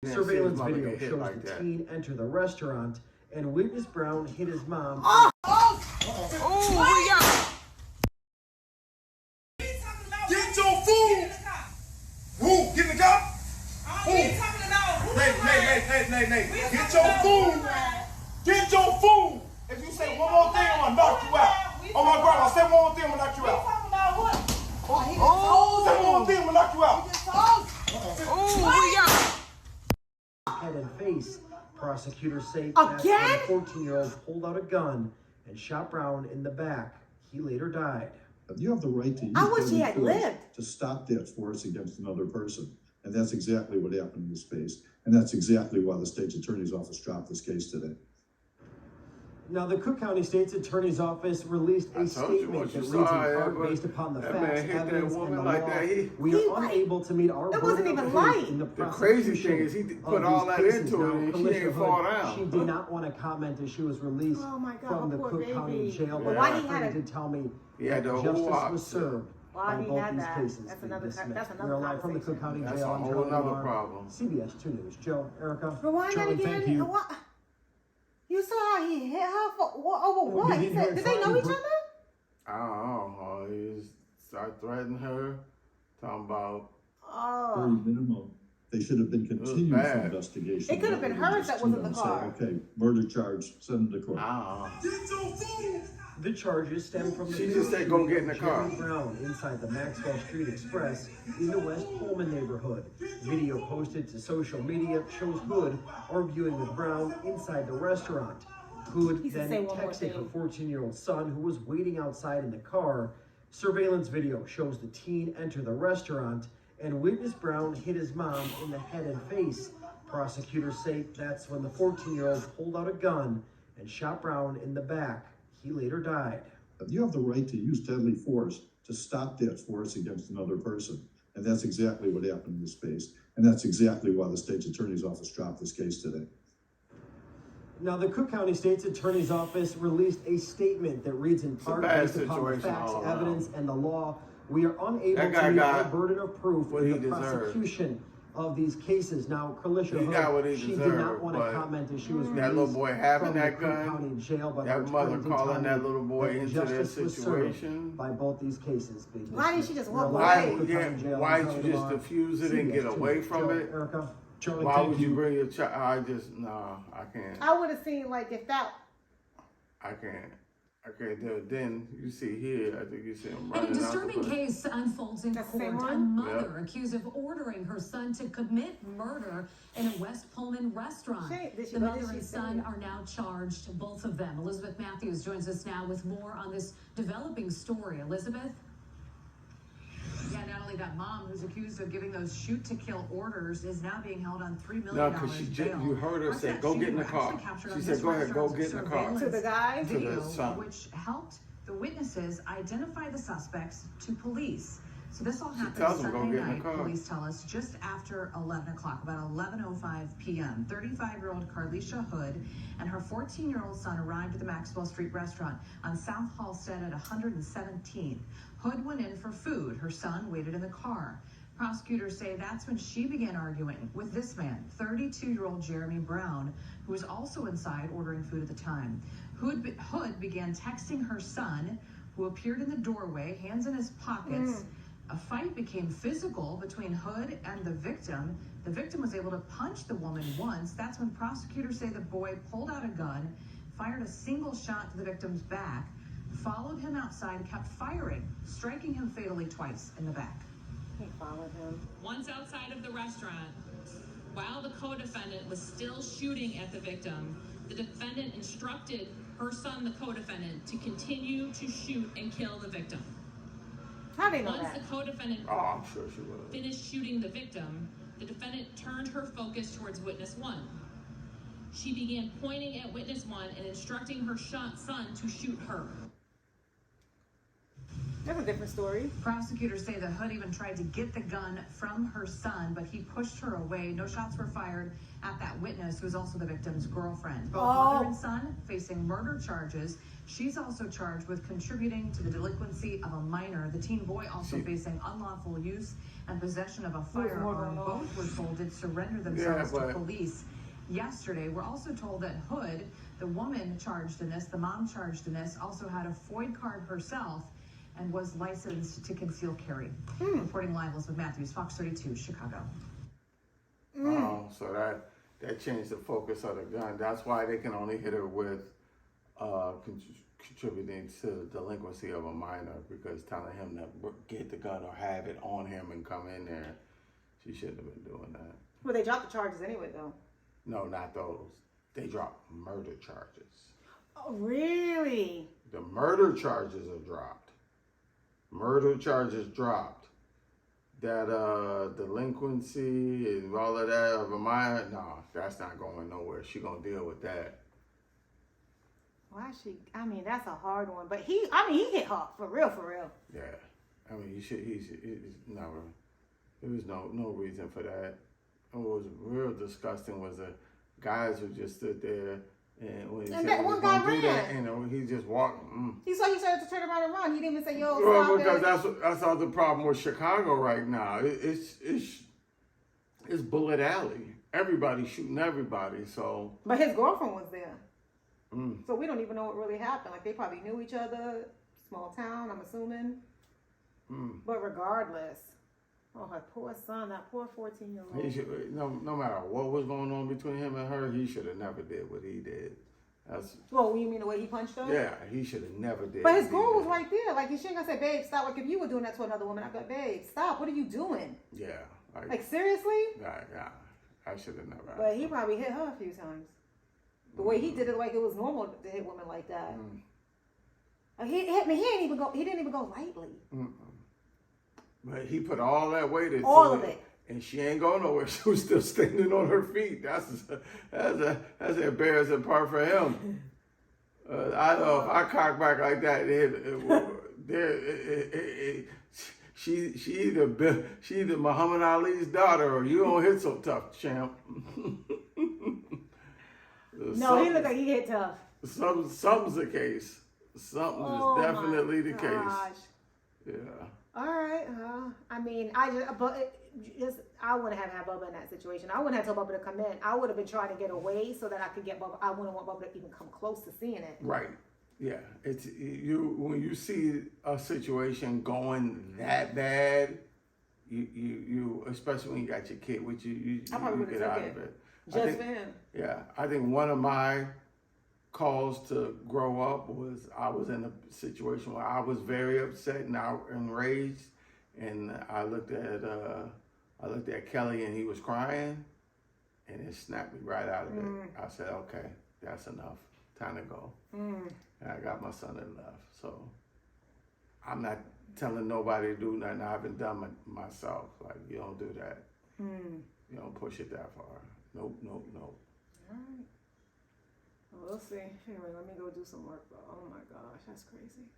Surveillance video shows the teen enter the restaurant and witness Brown hit his mom. Get your food! Who? Get in the car? Who? Nay. Get your food! Get your food! If you say one more thing, I'm gonna knock you out. Oh my grandma, say one more thing, I'm gonna knock you out. Say one more thing, I'm gonna knock you out. Head and face. Prosecutors say that's when the 14-year-old pulled out a gun and shot Brown in the back. He later died. You have the right to use deadly force to stop that force against another person. And that's exactly what happened in this case. And that's exactly why the state's attorney's office dropped this case today. Now, the Cook County State's Attorney's Office released a statement that reads in part based upon the facts, evidence, and the law. We are unable to meet our burden of proof in the prosecution. The crazy thing is he put all that into it and she ain't fall down. She did not want to comment as she was released from the Cook County jail, but why her friend did tell me that justice was served by both these cases. We're live from the Cook County jail. That's a whole other problem. CBS 2 News. Joe, Erica, but why Charlie, thank you. You saw how he hit her for over what? He said, did they know each other? I don't know. He started threatening her, talking about. Very minimal. They should have been continued the investigation. It could have been hers that was in the car. Say, okay, murder charge, send them to court. The charges stem from the She just said go get in the car. Jeremy Brown inside the Maxwell Street Express in the West Pullman neighborhood. Video posted to social media shows Hood arguing with Brown inside the restaurant. Hood then texted her 14-year-old son, who was waiting outside in the car. Surveillance video shows the teen enter the restaurant and witness Brown hit his mom in the head and face. Prosecutors say that's when the 14-year-old pulled out a gun and shot Brown in the back. He later died. You have the right to use deadly force to stop that force against another person. And that's exactly what happened in this case. And that's exactly why the state's attorney's office dropped this case today. Now, the Cook County State's Attorney's Office released a statement that reads in part based upon the facts, evidence, and the law. We are unable to meet our burden of proof in the prosecution of these cases. Now, Carlisha Hood, she did not want to comment as she was released that little boy having from that the Cook gun, County jail, but that mother calling that little boy into that justice was served situation. by both these cases. Why didn't she just walk Why away? didn't you just diffuse it and get away from it? Erica, Charlie, why would you bring your child? I can't. I would have seen like if that. I can't do it. Then you see here, I think you see him running. And a disturbing case unfolds in court. A mother accused of ordering her son to commit murder in a West Pullman restaurant. The mother and son are now charged, both of them. Elizabeth Matthews joins us now with more on this developing story. Elizabeth? Yeah, not only that, mom, who's accused of giving those shoot-to-kill orders, is now being held on $3 million No, because you heard her say, "Go get in the car." She said, "Go ahead, go get in the car." To the guy? To the son. Which helped the witnesses identify the suspects to police. So this all happened Sunday night, police tell us, just after 11 o'clock, about 11:05 p.m. 35-year-old Carlisha Hood and her 14-year-old son arrived at the Maxwell Street restaurant on South Halstead at 117th. Hood went in for food. Her son waited in the car. Prosecutors say that's when she began arguing with this man, 32-year-old Jeremy Brown, who was also inside ordering food at the time. Hood began texting her son, who appeared in the doorway, hands in his pockets. A fight became physical between Hood and the victim. The victim was able to punch the woman once. That's when prosecutors say the boy pulled out a gun, fired a single shot to the victim's back, followed him outside and kept firing, striking him fatally twice in the back. He followed him. Once outside of the restaurant, while the co-defendant was still shooting at the victim, the defendant instructed her son, the co-defendant, to continue to shoot and kill the victim. How do you know Once that? the co-defendant I'm sure she was. finished shooting the victim, the defendant turned her focus towards witness one. She began pointing at witness one and instructing her son to shoot her. That's a different story. Prosecutors say the Hood even tried to get the gun from her son, but he pushed her away. No shots were fired at that witness, who is also the victim's girlfriend. Both mother and son facing murder charges. She's also charged with contributing to the delinquency of a minor. The teen boy also facing unlawful use and possession of a firearm. Both were told to surrender themselves to police yesterday. We're also told that Hood, the woman charged in this, the mom charged in this, also had a FOID card herself and was licensed to conceal carry. Reporting live, Elizabeth Matthews, Fox 32, Chicago. Oh, so that changed the focus of the gun. That's why they can only hit her with contributing to the delinquency of a minor, because telling him to get the gun or have it on him and come in there, she shouldn't have been doing that. Well, they dropped the charges anyway, though. No, not those. They dropped murder charges. Oh, really? The murder charges are dropped. Murder charges dropped. That delinquency and all of that of a minor, no, that's not going nowhere. She gonna deal with that. Why she? I mean, that's a hard one. But he hit her for real, for real. Yeah, I mean, he's never. There was no reason for that. What was real disgusting was the guys who just stood there, and when he said that he was one guy gonna do that, ran. and he just walked. He started to turn around and run. He didn't even say, "Yo, Well, stop because it." that's all the problem with Chicago right now. It's bullet alley. Everybody's shooting everybody. So. But his girlfriend was there. So we don't even know what really happened. Like, they probably knew each other. Small town, I'm assuming. But regardless, oh, her poor son, that poor 14-year-old. He should, no matter what was going on between him and her, he should have never did what he did. Well, you mean the way he punched her? Yeah, he should have never did. But his girl was right there. Like, she ain't gonna say, "Babe, stop." Like, if you were doing that to another woman, I'd be like, "Babe, stop. What are you doing?" Yeah. Like, seriously? Yeah. I should have never. But he probably hit her a few times. The way he did it, like it was normal to hit women like that. He didn't even go lightly. But he put all that weight into all of it. And she ain't going nowhere. She was still standing on her feet. That's an embarrassing part for him. I know if I cock back like that, she either Muhammad Ali's daughter, or you don't hit so tough, champ. No, he looked like he hit tough. Something's the case. Something is definitely the case. Yeah. All right. I mean, I wouldn't have had Bubba in that situation. I wouldn't have told Bubba to come in. I would have been trying to get away so that I could get Bubba. I wouldn't want Bubba to even come close to seeing it. Right. Yeah. It's when you see a situation going that bad, you especially when you got your kid with you get out of it. Just for him. Yeah. I think one of my calls to grow up was I was in a situation where I was very upset and enraged, and I looked at Kelly and he was crying, and it snapped me right out of it. I said, okay, that's enough. Time to go. And I got my son and left. So I'm not telling nobody to do nothing I haven't done myself. Like, you don't do that. You don't push it that far. Nope. All right. We'll see. Anyway, let me go do some work, bro. Oh my gosh, that's crazy.